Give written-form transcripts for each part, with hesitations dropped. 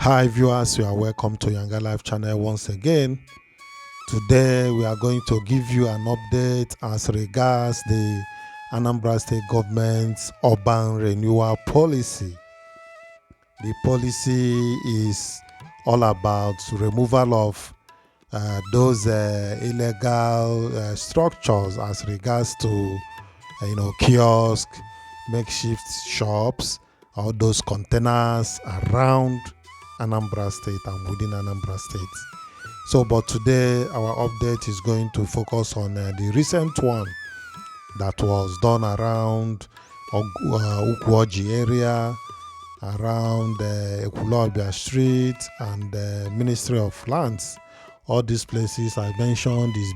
Hi viewers, you are welcome to Younger Life channel once again. Today we are going to give you an update as regards the Anambra State government's urban renewal policy. The policy is all about removal of those illegal structures as regards to kiosk, makeshift shops, all those containers around Anambra State and within Anambra State. So, but today our update is going to focus on the recent one that was done around Ukwoji area, around Ekulobia Street and Ministry of Lands. All these places I mentioned is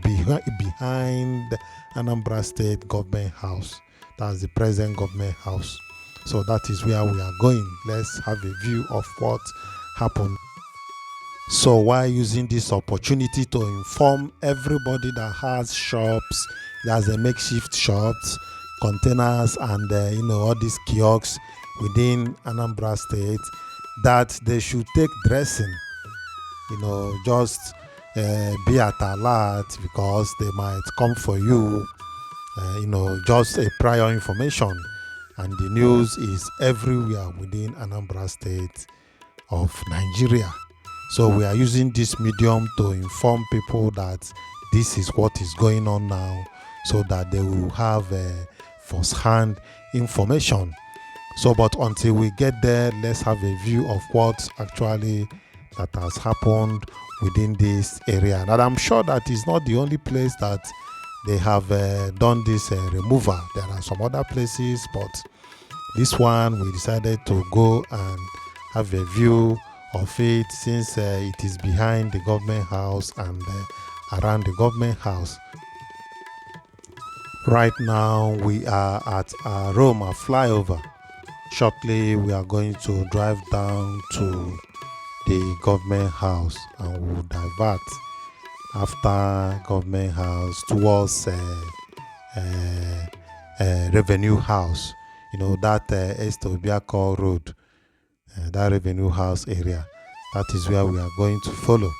behind Anambra State Government House. That's the present government house. So that is where we are going. Let's have a view of what happened. So while using this opportunity to inform everybody that has shops, there's a makeshift shops, containers, and all these kiosks within Anambra State, that they should take dressing. Just be at alert because they might come for you. Just a prior information, and the news is everywhere within Anambra State of Nigeria. So we are using this medium to inform people that this is what is going on now, so that they will have first-hand information. So, but until we get there, let's have a view of what actually that has happened within this area. And I'm sure that is not the only place that they have done this removal. There are some other places, but this one we decided to go and have a view of it, since it is behind the government house and around the government house. Right now we are at Roma flyover. Shortly we are going to drive down to the government house and we'll divert after government house towards revenue house. That Estobiaco road, that revenue house area. That is where we are going to follow,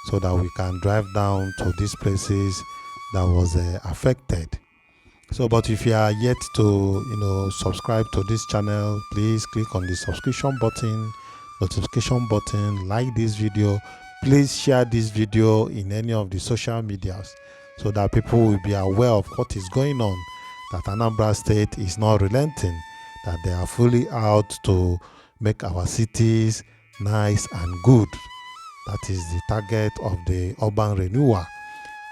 so that we can drive down to these places that was affected. So, but if you are yet to subscribe to this channel, please click on the subscription button, notification button, like this video. Please share this video in any of the social medias, so that people will be aware of what is going on, that Anambra State is not relenting, that they are fully out to make our cities nice and good. That is the target of the urban renewal.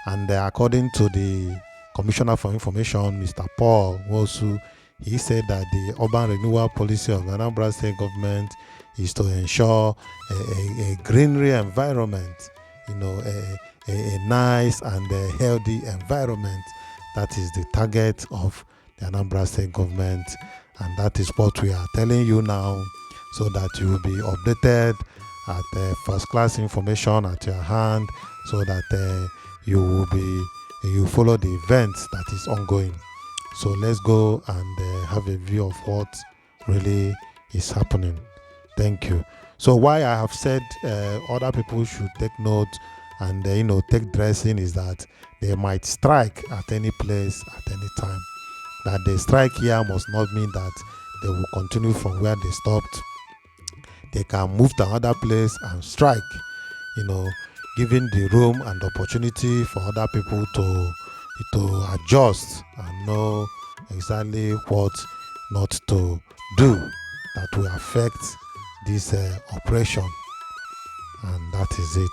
And according to the Commissioner for Information, Mr. Paul Wosu, he said that the urban renewal policy of the Anambra State government is to ensure a greenery environment, a nice and a healthy environment. That is the target of the Anambra State government, and that is what we are telling you now, so that you will be updated at first-class information at your hand, so that you follow the events that is ongoing. So let's go and have a view of what really is happening. Thank you. So why I have said other people should take note and take dressing is that they might strike at any place at any time. That they strike here must not mean that they will continue from where they stopped. They can move to another place and strike, giving the room and opportunity for other people to adjust and know exactly what not to do that will affect this operation. And that is it.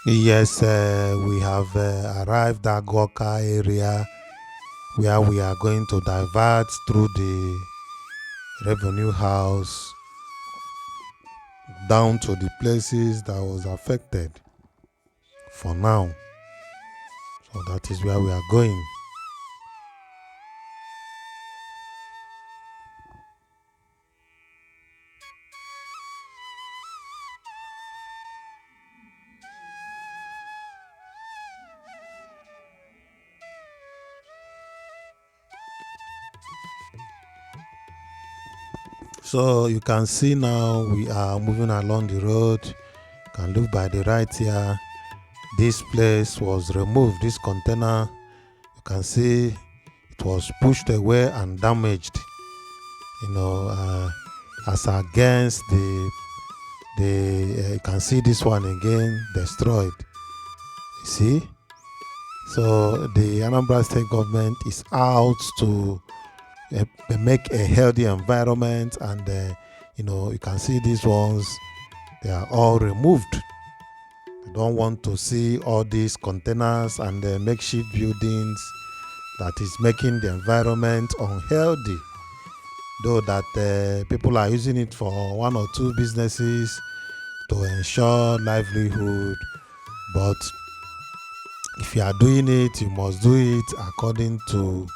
Yes, we have arrived at Goka area where we are going to divert through the revenue house down to the places that was affected for now. So that is where we are going. So you can see now we are moving along the road. You can look by the right here. This place was removed. This container, you can see it was pushed away and damaged. As against you can see this one again destroyed. You see, so the Anambra State government is out to make a healthy environment, and you can see these ones, they are all removed. They don't want to see all these containers and makeshift buildings that is making the environment unhealthy, though that people are using it for one or two businesses to ensure livelihood. But if you are doing it, you must do it according to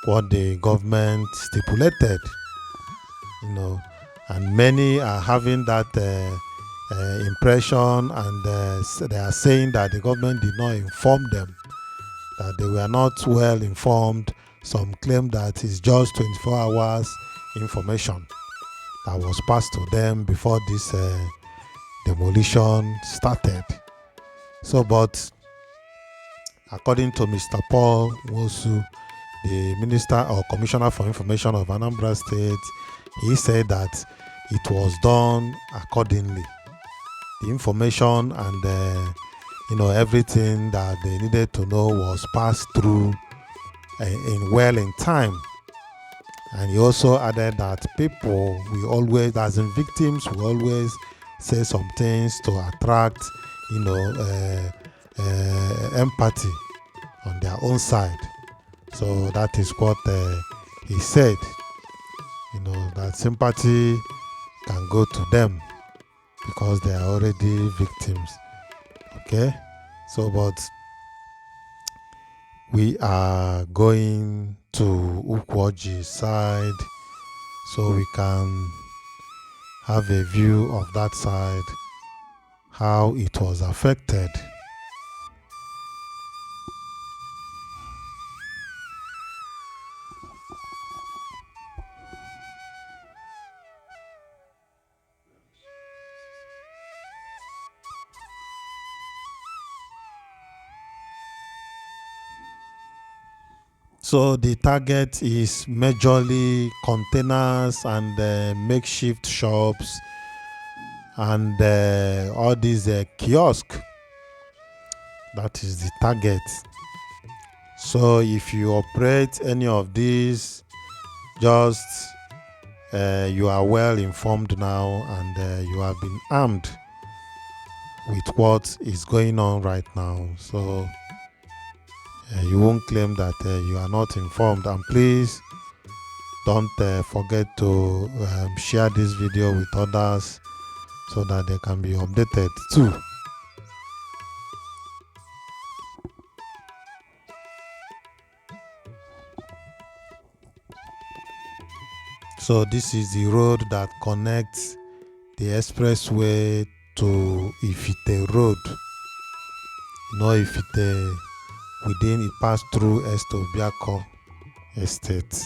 what the government stipulated, and many are having that impression, and they are saying that the government did not inform them, that they were not well informed. Some claim that it's just 24 hours information that was passed to them before this demolition started. So, but according to Mr. Paul Wosu, the Minister or Commissioner for Information of Anambra State, he said that it was done accordingly. The information and everything that they needed to know was passed through in time. And he also added that people, we always, as in victims, we always say some things to attract, empathy on their own side. So that is what he said, that sympathy can go to them because they are already victims. Okay, so but we are going to Ukwoji side so we can have a view of that side, how it was affected. So the target is majorly containers and makeshift shops and all these kiosks. That is the target. So if you operate any of these, just you are well informed now, and you have been armed with what is going on right now. So you won't claim that you are not informed. And please don't forget to share this video with others so that they can be updated too. So this is the road that connects the expressway to Ifite Road. Ifite, within it passed through Estobiako Estate.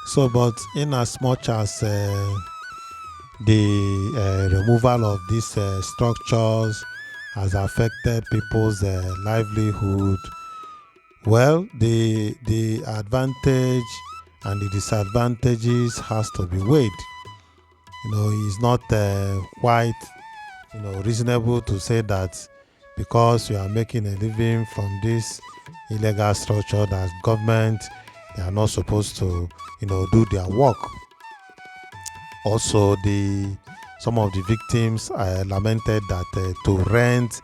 So, but in as much as the removal of these structures has affected people's livelihood, well, the advantage and the disadvantages has to be weighed. It's not quite reasonable to say that because you are making a living from this illegal structure that government, they are not supposed to, do their work. Also, some of the victims lamented that to rent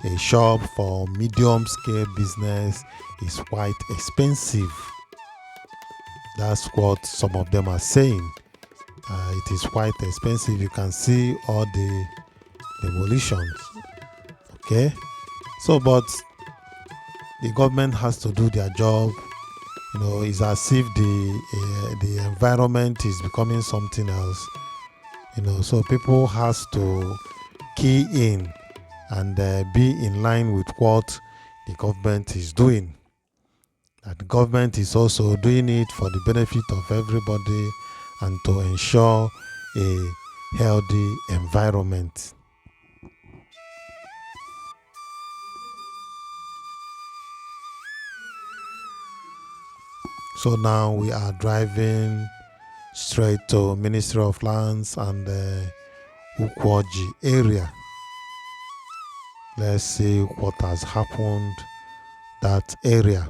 a shop for medium scale business is quite expensive. That's what some of them are saying. It is quite expensive. You can see all the demolitions. Okay, so but the government has to do their job. It's as if the environment is becoming something else. So people has to key in and be in line with what the government is doing. That the government is also doing it for the benefit of everybody and to ensure a healthy environment. So now we are driving straight to Ministry of Lands and Ukwoji area. Let's see what has happened that area.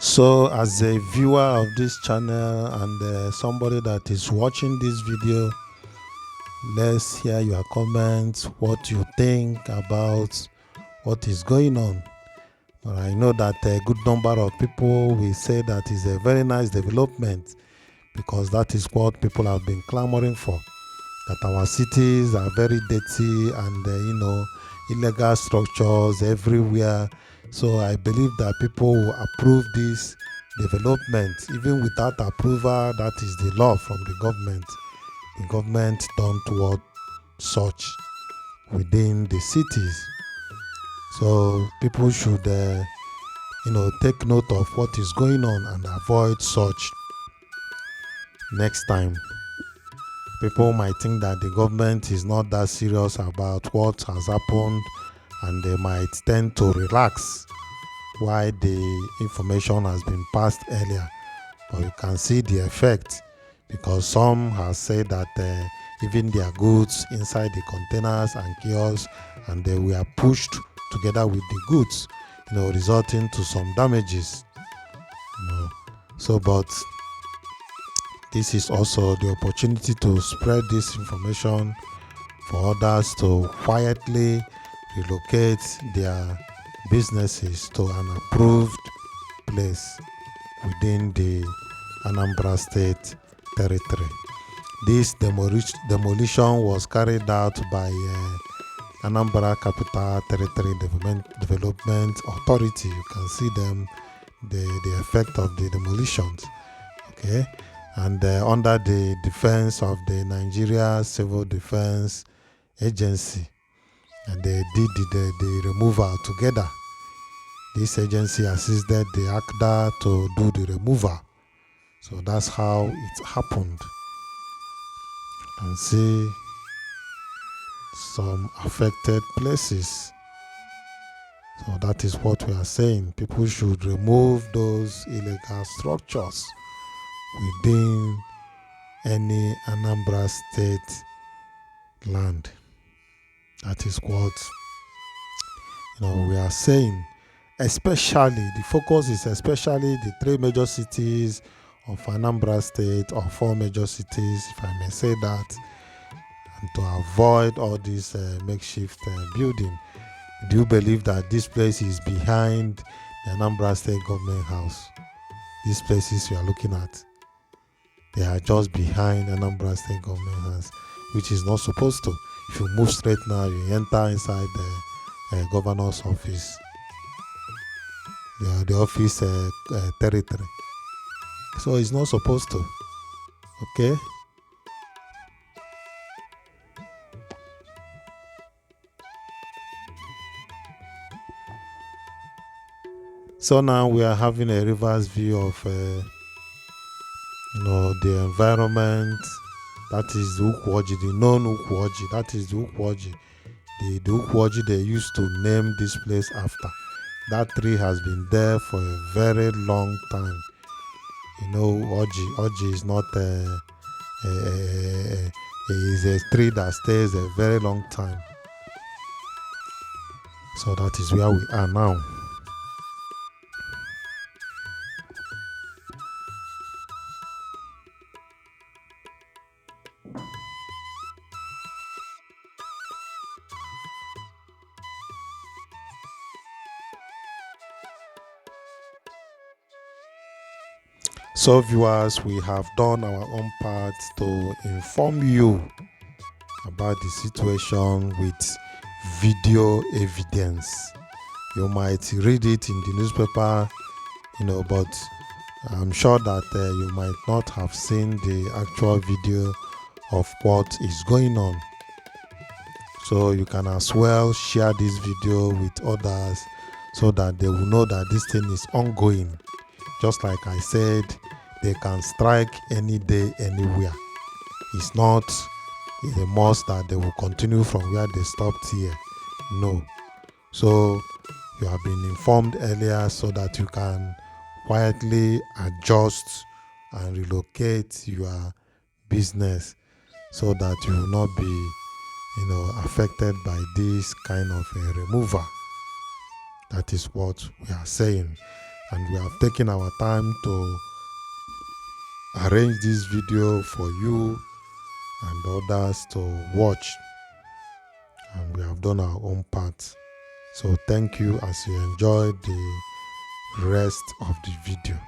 So as a viewer of this channel and somebody that is watching this video, let's hear your comments, what you think about what is going on. But I know that a good number of people will say that is a very nice development, because that is what people have been clamoring for, that our cities are very dirty and illegal structures everywhere. So I believe that people will approve this development. Even without approval, that is the law from the government. The government don't want such within the cities. So people should take note of what is going on and avoid such next time. People might think that the government is not that serious about what has happened, and they might tend to relax why the information has been passed earlier. But you can see the effect, because some have said that even their goods inside the containers and kiosks, and they were pushed together with the goods, resulting to some damages. So, but this is also the opportunity to spread this information for others to quietly relocate their businesses to an approved place within the Anambra State territory. This demolition was carried out by Anambra Capital Territory Development Authority. You can see them, the effect of the demolitions. Okay, and under the defense of the Nigeria Civil Defense Agency, and they did the removal together. This agency assisted the ACDA to do the removal. So that's how it happened. You can see some affected places. So that is what we are saying. People should remove those illegal structures within any Anambra State land. That is what we are saying. Especially, the focus is especially the 3 major cities of Anambra State, or 4 major cities, if I may say that, and to avoid all this makeshift building. Do you believe that this place is behind the Anambra State Government House? These places you are looking at, they are just behind Anambra State Government House, which is not supposed to. If you move straight now, you enter inside the governor's office, the office territory. So it's not supposed to. Okay. So now we are having a reverse view of the environment. That is the Ukwoji, the known Ukwoji. That is the Ukwoji. The Ukwoji they used to name this place after. That tree has been there for a very long time. Oji is not is a tree that stays a very long time. So that is where we are now. So viewers, we have done our own part to inform you about the situation with video evidence. You might read it in the newspaper, but I'm sure that you might not have seen the actual video of what is going on. So you can as well share this video with others so that they will know that this thing is ongoing. Just like I said, they can strike any day, anywhere. It's not a must that they will continue from where they stopped here. No. So you have been informed earlier so that you can quietly adjust and relocate your business so that you will not be affected by this kind of a removal. That is what we are saying, and we have taken our time to arrange this video for you and others to watch, and we have done our own part. So thank you as you enjoy the rest of the video.